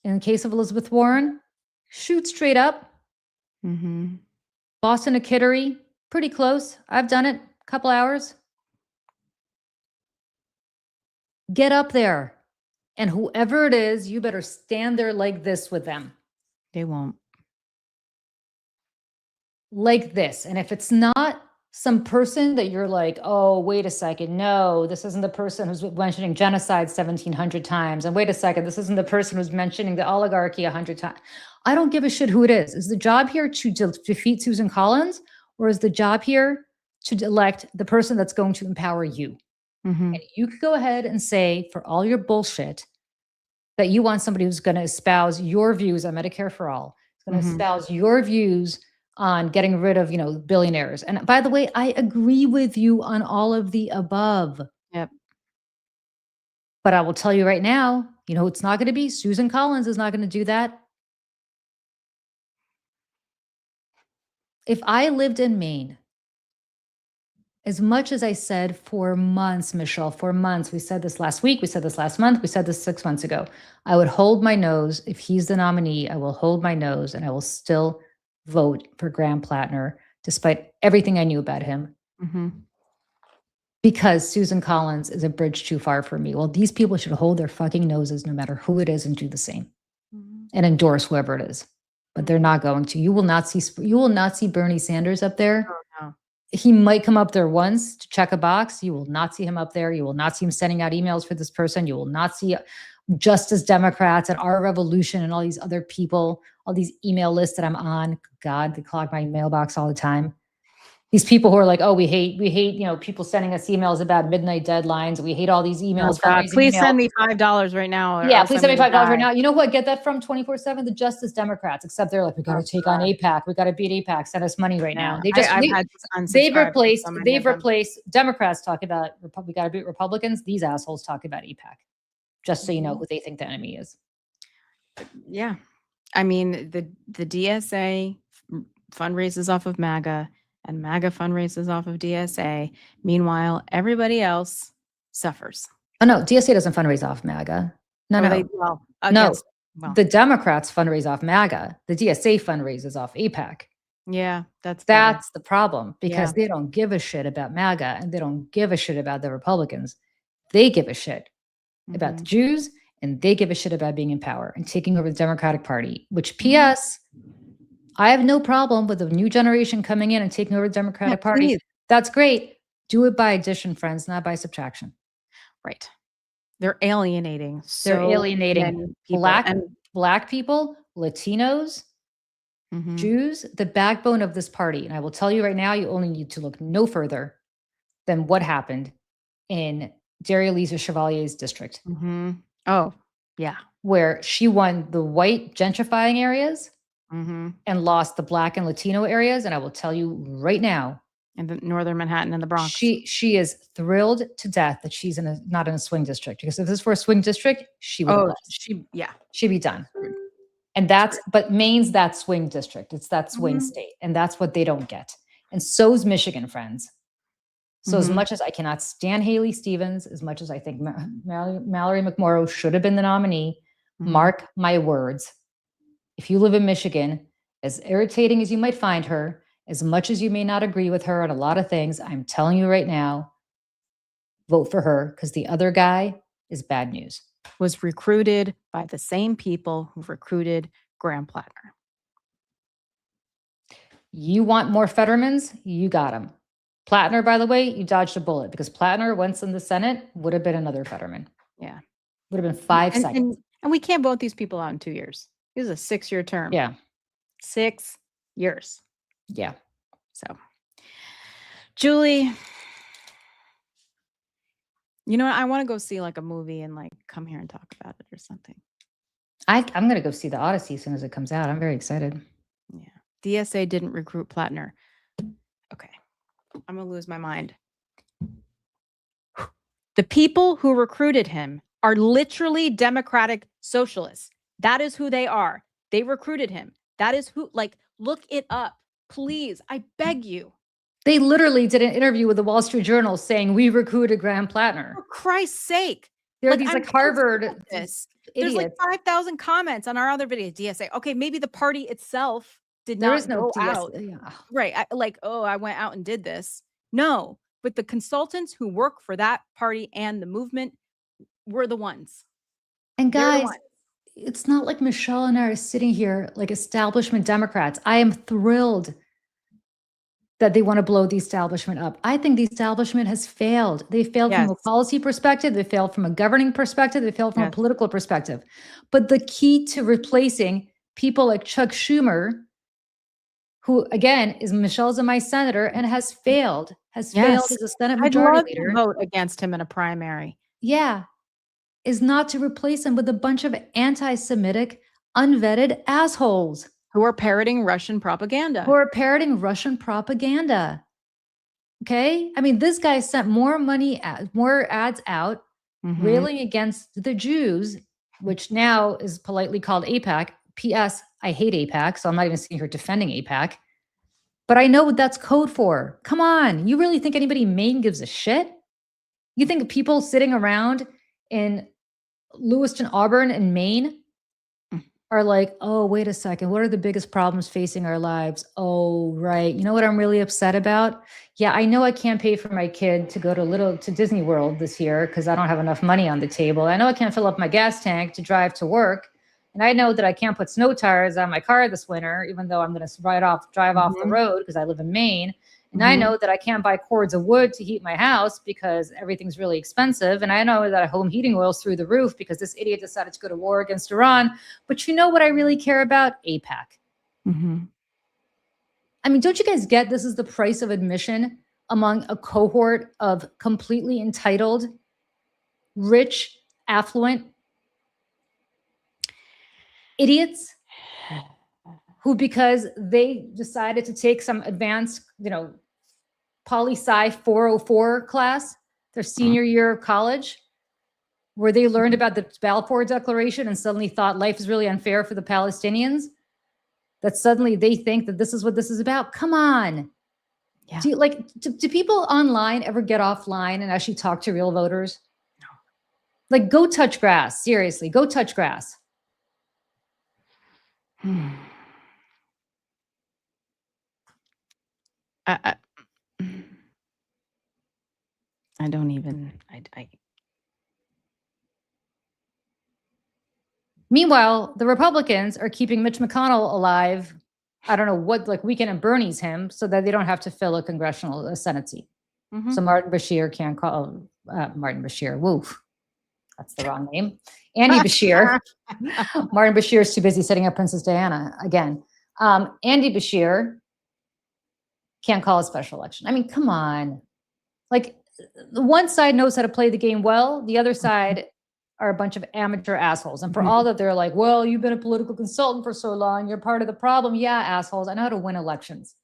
In the case of Elizabeth Warren, shoot straight up. Boston to Kittery, pretty close. I've done it, a couple hours. Get up there. And whoever it is, you better stand there like this with them. They won't. Like this. And if it's not some person that you're like, oh, wait a second, no, this isn't the person who's mentioning genocide 1,700 times. And wait a second, this isn't the person who's mentioning the oligarchy 100 times. I don't give a shit who it is. Is the job here to defeat Susan Collins, or is the job here to elect the person that's going to empower you? Mm-hmm. And you could go ahead and say, for all your bullshit, that you want somebody who's going to espouse your views on Medicare for all, going to espouse your views on getting rid of, billionaires. And by the way, I agree with you on all of the above. Yep. But I will tell you right now, it's not going to be. Susan Collins is not going to do that. If I lived in Maine, as much as I said for months, Michelle, for months, we said this last week, we said this last month, we said this 6 months ago, I would hold my nose. If he's the nominee, I will hold my nose and I will still vote for Graham Platner, despite everything I knew about him. Mm-hmm. Because Susan Collins is a bridge too far for me. Well, these people should hold their fucking noses no matter who it is and do the same and endorse whoever it is. But they're not going to. You will not see Bernie Sanders up there. Oh, no. He might come up there once to check a box. You will not see him up there. You will not see him sending out emails for this person. You will not see Justice Democrats and Our Revolution and all these other people, all these email lists that I'm on. God, they clog my mailbox all the time. These people who are like, oh, we hate, people sending us emails about midnight deadlines. We hate all these emails. Oh, please send me $5 right now. Yeah, please send me $5 right now. You know who I get that from 24/7? The Justice Democrats, except they're like, we got to take on AIPAC. We got to beat AIPAC. Send us money right now. They've replaced Democrats talk about we got to beat Republicans. These assholes talk about AIPAC, just so you know who they think the enemy is. Yeah. I mean, the DSA fundraises off of MAGA and MAGA fundraises off of DSA. Meanwhile, everybody else suffers. Oh, no, DSA doesn't fundraise off MAGA. No. The Democrats fundraise off MAGA. The DSA fundraises off AIPAC. Yeah, that's the problem, because they don't give a shit about MAGA and they don't give a shit about the Republicans. They give a shit about the Jews, and they give a shit about being in power and taking over the Democratic Party, which P.S., I have no problem with the new generation coming in and taking over the Democratic Party. Please. That's great. Do it by addition, friends, not by subtraction. Right. They're alienating. Black people, Latinos, Jews, the backbone of this party. And I will tell you right now, you only need to look no further than what happened in Daria-Lisa Chevalier's district. Oh, yeah. Where she won the white gentrifying areas and lost the Black and Latino areas. And I will tell you right now, and the northern Manhattan and the Bronx. She is thrilled to death that she's not in a swing district, because if this were a swing district, she would. She'd be done. And but Maine's that swing district. It's that swing state, and that's what they don't get. And so's Michigan, friends. So as much as I cannot stand Haley Stevens, as much as I think Mallory McMorrow should have been the nominee, mark my words. If you live in Michigan, as irritating as you might find her, as much as you may not agree with her on a lot of things, I'm telling you right now, vote for her, because the other guy is bad news. Was recruited by the same people who recruited Graham Platner. You want more Fettermans? You got him. Platner, by the way, you dodged a bullet, because Platner, once in the Senate, would have been another Fetterman. Yeah. Would have been 5 seconds. And we can't vote these people out in 2 years. This is a 6-year term. Yeah. 6 years. Yeah. So, Julie, you know what? I want to go see like a movie and like come here and talk about it or something. I'm going to go see The Odyssey as soon as it comes out. I'm very excited. Yeah. DSA didn't recruit Platner. Okay. I'm going to lose my mind. The people who recruited him are literally Democratic socialists. That is who they are. They recruited him. That is who, look it up. Please, I beg you. They literally did an interview with the Wall Street Journal saying, we recruited Graham Platner. For Christ's sake. There are these Harvard idiots. There's 5,000 comments on our other video. DSA. Okay, maybe the party itself did not go out. Yeah. Right. I went out and did this. No, but the consultants who work for that party and the movement we're the ones. And They're the guys, ones. it's not like Michelle and I are sitting here like establishment Democrats. I am thrilled that they want to blow the establishment up. I think the establishment has failed. They failed from a Yes. policy perspective. They failed from a governing perspective. They failed from a Yes. political perspective. But the key to replacing people like Chuck Schumer, who again is Michelle's and my senator and has failed as Yes. a Senate I'd majority love leader. to vote against him in a primary. Yeah, is not to replace him with a bunch of anti-Semitic, unvetted assholes Who are parroting Russian propaganda. who are parroting Russian propaganda. Okay? I mean, this guy sent more money, more ads out, Mhm. railing against the Jews, which now is politely called AIPAC. P.S. I hate AIPAC, so I'm not even sitting here defending AIPAC. But I know what that's code for. Come on. You really think anybody in Maine gives a shit? You think people sitting around in Lewiston, Auburn, and Maine are like, oh, wait a second. What are the biggest problems facing our lives? Oh, right. You know what I'm really upset about? Yeah, I know I can't pay for my kid to go to Disney World this year because I don't have enough money on the table. I know I can't fill up my gas tank to drive to work. And I know that I can't put snow tires on my car this winter, even though I'm going to drive off the road because I live in Maine. And I know that I can't buy cords of wood to heat my house because everything's really expensive. And I know that home heating oil's through the roof because this idiot decided to go to war against Iran. But you know what I really care about? AIPAC. Mm-hmm. I mean, don't you guys get this is the price of admission among a cohort of completely entitled, rich, affluent idiots who, because they decided to take some advanced, poli-sci 404 class, their senior year of college, where they learned about the Balfour Declaration and suddenly thought life is really unfair for the Palestinians, that suddenly they think that this is what this is about. Come on. Yeah. Do people online ever get offline and actually talk to real voters? No. Like, go touch grass. Seriously, go touch grass. I don't even. Meanwhile, the Republicans are keeping Mitch McConnell alive. I don't know what, like Weekend at Bernie's him, so that they don't have to fill a Senate seat. Mm-hmm. So Martin Bashir can't call Martin Bashir. Woof. That's the wrong name. Andy Bashir. Martin Bashir is too busy setting up Princess Diana again. Andy Bashir can't call a special election. I mean, come on. Like, the one side knows how to play the game well. The other side are a bunch of amateur assholes. And for all that they're like, well, you've been a political consultant for so long, you're part of the problem. Yeah, assholes. I know how to win elections.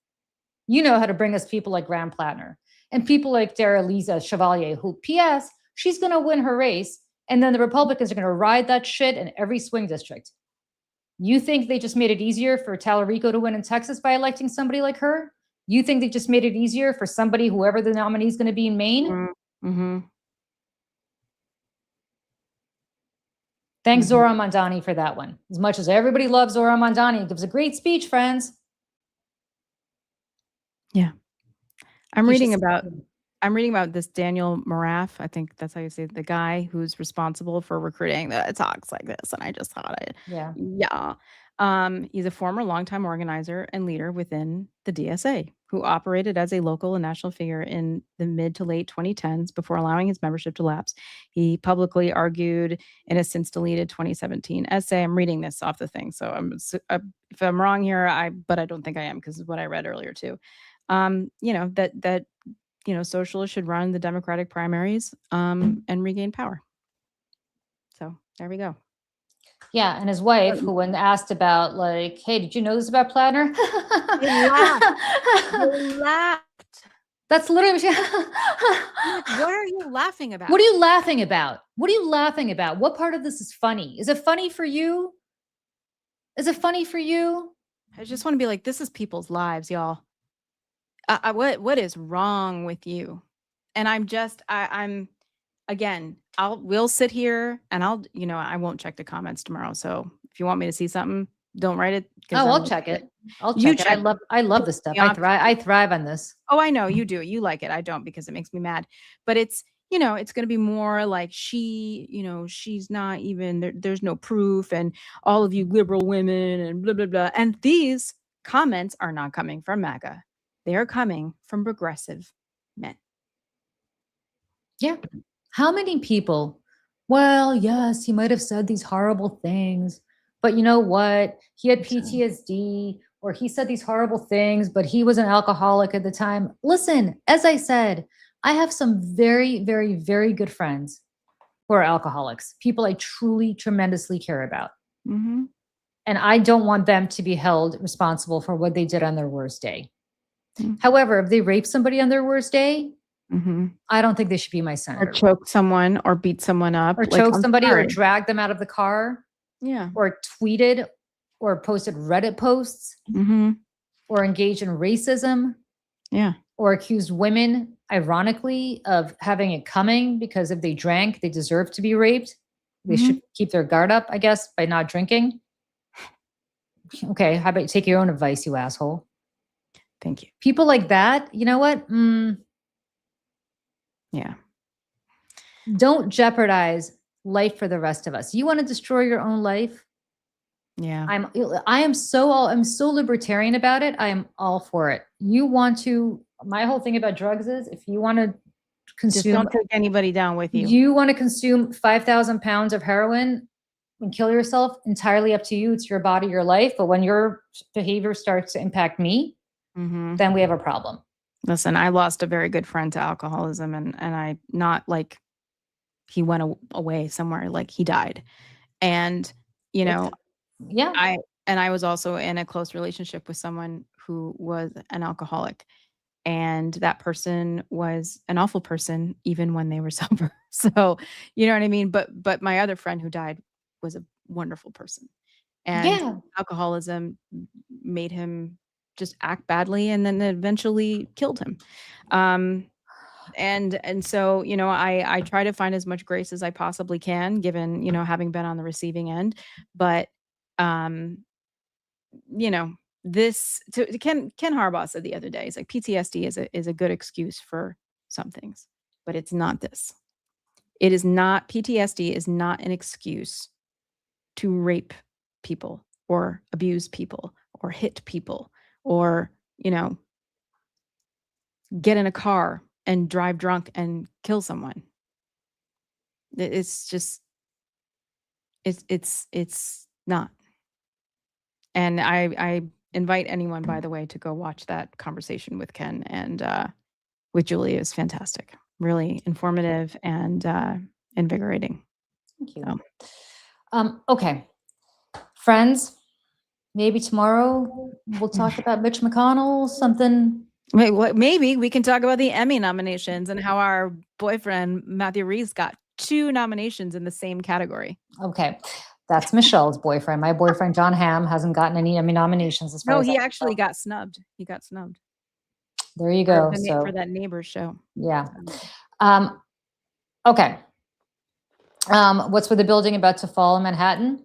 You know how to bring us people like Graham Platner and people like Lisa Chevalier, who, P.S., she's going to win her race. And then the Republicans are going to ride that shit in every swing district. You think they just made it easier for Tallarico to win in Texas by electing somebody like her? You think they just made it easier for somebody, whoever the nominee is going to be in Maine? Mm-hmm. Thanks, Zohran Mamdani, for that one. As much as everybody loves Zohran Mamdani, he gives a great speech, friends. Yeah. I'm reading about this Daniel Maraf. I think that's how you say it, the guy who's responsible for recruiting that talks like this. And I just thought it. Yeah. He's a former longtime organizer and leader within the DSA, who operated as a local and national figure in the mid to late 2010s before allowing his membership to lapse. He publicly argued in a since deleted 2017 essay. I'm reading this off the thing, so if I'm wrong here, but I don't think I am, because it's what I read earlier too. That socialists should run the Democratic primaries and regain power. So there we go. Yeah, and his wife, who when asked about, like, hey, did you know this about Platner? They laughed. That's literally what are you laughing about? What are you laughing about? What are you laughing about? What part of this is funny? Is it funny for you? Is it funny for you? I just want to be like, this is people's lives, y'all. What is wrong with you? And I'm again, we'll sit here and I won't check the comments tomorrow. So if you want me to see something, don't write it. I'll check it. I'll check it. I love this stuff. I thrive on this. Oh, I know you do. You like it. I don't, because it makes me mad. But it's it's going to be more like she's not even there's no proof, and all of you liberal women and blah blah blah. And these comments are not coming from MAGA. They are coming from progressive men. Yeah. How many people? Well, yes, he might have said these horrible things, but you know what? He had PTSD, or he said these horrible things, but he was an alcoholic at the time. Listen, as I said, I have some very, very, very good friends who are alcoholics, people I truly, tremendously care about. Mm-hmm. And I don't want them to be held responsible for what they did on their worst day. Mm-hmm. However, if they rape somebody on their worst day, mm-hmm. I don't think they should be my senator. Or choke someone, or beat someone up, or choke somebody, or drag them out of the car. Yeah. Or tweeted or posted Reddit posts. Mm-hmm. Or engaged in racism. Yeah. Or accused women, ironically, of having it coming because if they drank, they deserve to be raped. They should keep their guard up, I guess, by not drinking. Okay, how about you take your own advice, you asshole? Thank you. People like that, you know what? Yeah. Don't jeopardize life for the rest of us. You want to destroy your own life? Yeah. I'm so libertarian about it. I am all for it. My whole thing about drugs is if you want to consume, just don't take anybody down with you. You want to consume 5,000 pounds of heroin and kill yourself, entirely up to you. It's your body, your life. But when your behavior starts to impact me, then we have a problem. Listen, I lost a very good friend to alcoholism, and I, not like he went away somewhere, like he died. And, yeah. I was also in a close relationship with someone who was an alcoholic, and that person was an awful person even when they were sober. So, you know what I mean? But my other friend who died was a wonderful person, and alcoholism made him just act badly, and then eventually killed him. And so, I try to find as much grace as I possibly can, given, having been on the receiving end. But, this Ken Harbaugh said the other day, it's like PTSD is a good excuse for some things, but it's not this. It is not, PTSD is not an excuse to rape people or abuse people or hit people or, get in a car and drive drunk and kill someone. It's just, it's not. And I invite anyone, by the way, to go watch that conversation with Ken and with Julie. Is fantastic, really informative and invigorating. Thank you. So. Okay, friends, maybe tomorrow we'll talk about Mitch McConnell, something. Wait, what? Maybe we can talk about the Emmy nominations and how our boyfriend Matthew Reeves got 2 nominations in the same category. Okay. That's Michelle's boyfriend. My boyfriend, John Hamm, hasn't gotten any Emmy nominations. No, he actually got snubbed. He got snubbed. There you go. For that Neighbors show. Yeah. Okay. What's with the building about to fall in Manhattan?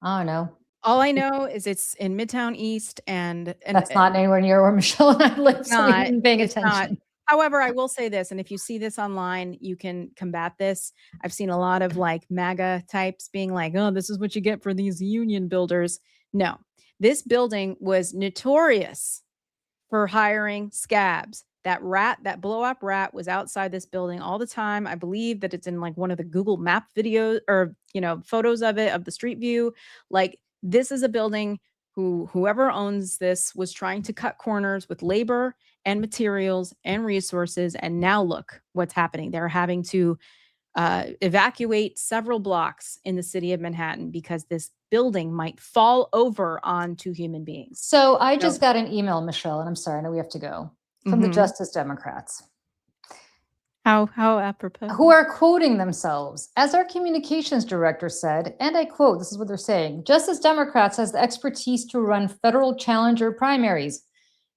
I don't know. All I know is it's in Midtown East, and that's not anywhere near where Michelle and I live, so we didn't pay attention. Not. However, I will say this, and if you see this online, you can combat this. I've seen a lot of like MAGA types being like, oh, this is what you get for these union builders. No, this building was notorious for hiring scabs. That blow up rat was outside this building all the time. I believe that it's in like one of the Google Map videos or, photos of it, of the street view. Like, this is a building whoever owns this was trying to cut corners with labor and materials and resources. And now look what's happening. They're having to evacuate several blocks in the city of Manhattan because this building might fall over onto human beings. So I just got an email, Michelle, and I'm sorry, I know we have to go, from the Justice Democrats. How apropos. Who are quoting themselves. As our communications director said, and I quote, this is what they're saying, Justice Democrats has the expertise to run federal challenger primaries,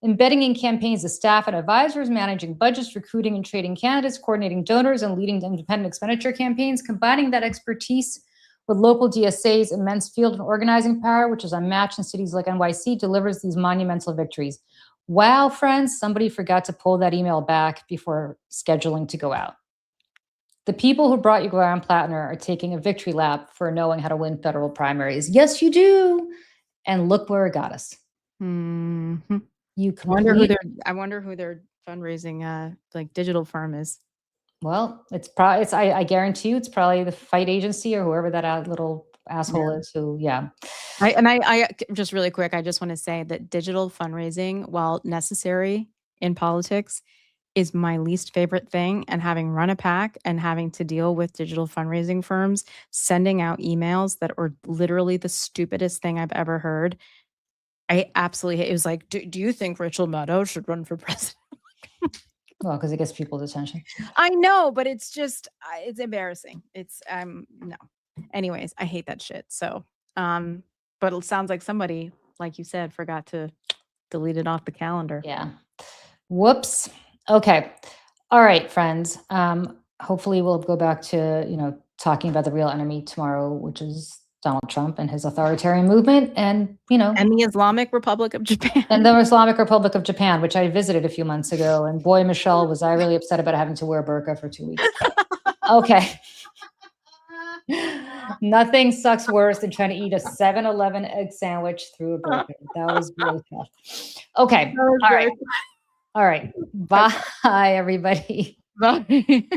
embedding in campaigns the staff and advisors, managing budgets, recruiting and trading candidates, coordinating donors, and leading independent expenditure campaigns. Combining that expertise with local DSA's immense field and organizing power, which is unmatched in cities like NYC, delivers these monumental victories. Wow, friends, somebody forgot to pull that email back before scheduling to go out. The people who brought you Graham Platner are taking a victory lap for knowing how to win federal primaries. Yes, you do. And look where it got us. Mhm. You I wonder who complete. I wonder who their fundraising like digital firm is. Well, it's probably. I guarantee you, it's probably the fight agency or whoever that little asshole is. Who, yeah. I just really quick, I just want to say that digital fundraising, while necessary in politics, is my least favorite thing. And having run a PAC and having to deal with digital fundraising firms sending out emails that are literally the stupidest thing I've ever heard. I absolutely hate it. It was like, do you think Rachel Maddow should run for president? Well, because it gets people's attention. I know, but it's just, it's embarrassing. It's, no. Anyways, I hate that shit. So, but it sounds like somebody, like you said, forgot to delete it off the calendar. Yeah. Whoops. Okay. All right, friends. Hopefully we'll go back to, talking about the real enemy tomorrow, which is Donald Trump and his authoritarian movement and the Islamic Republic of Japan. And the Islamic Republic of Japan, which I visited a few months ago. And boy, Michelle, was I really upset about having to wear a burqa for 2 weeks. Okay. Nothing sucks worse than trying to eat a 7-Eleven egg sandwich through a burqa. That was really tough. Okay. All right. All right. Bye, everybody. Bye.